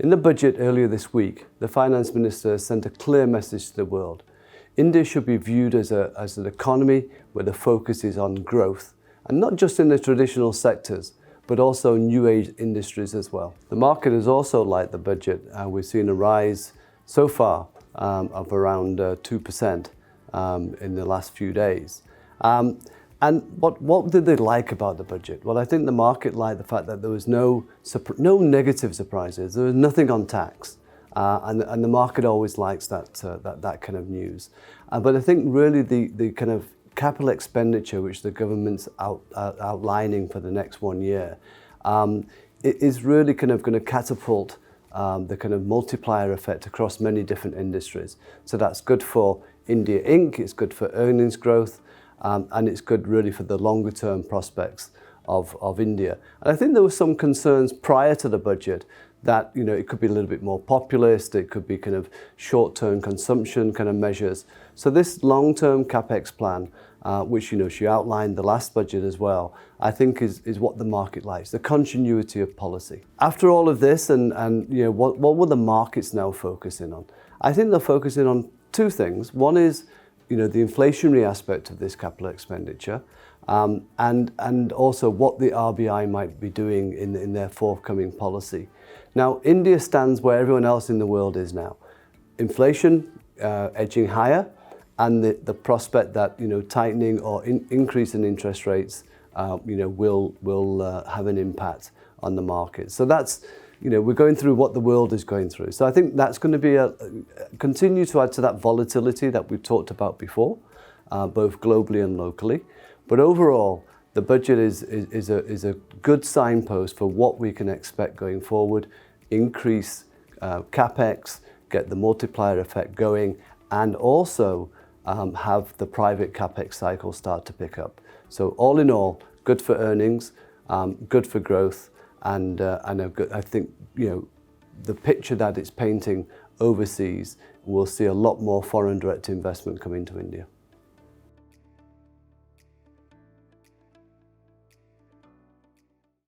In the budget earlier this week, the Finance Minister sent a clear message to the world. India should be viewed as an economy where the focus is on growth, and not just in the traditional sectors, but also new age industries as well. The market has also liked the budget. We've seen a rise so far of around 2% in the last few days. And what did they like about the budget? Well, I think the market liked the fact that there was no negative surprises. There was nothing on tax. And the market always likes that kind of news. But I think really the kind of capital expenditure which the government's outlining for the next 1 year is really kind of going to catapult the kind of multiplier effect across many different industries. So that's good for India Inc., it's good for earnings growth, and it's good really for the longer term prospects of India. And I think there were some concerns prior to the budget that it could be a little bit more populist, it could be kind of short-term consumption kind of measures. So this long-term capex plan, which she outlined the last budget as well, I think is what the market likes, the continuity of policy. After all of this, and what will the markets now focus in on? I think they're focusing on two things. One is the inflationary aspect of this capital expenditure, and also what the RBI might be doing in their forthcoming policy. Now, India stands where everyone else in the world is now. Inflation edging higher, and the prospect that tightening or increase in interest rates will have an impact on the market. So that's we're going through what the world is going through. So I think that's going to be continue to add to that volatility that we've talked about before, both globally and locally. But overall, the budget is a good signpost for what we can expect going forward. Increase capex, get the multiplier effect going, and also have the private capex cycle start to pick up. So all in all, good for earnings, good for growth, and I think the picture that it's painting overseas, we'll see a lot more foreign direct investment come into India.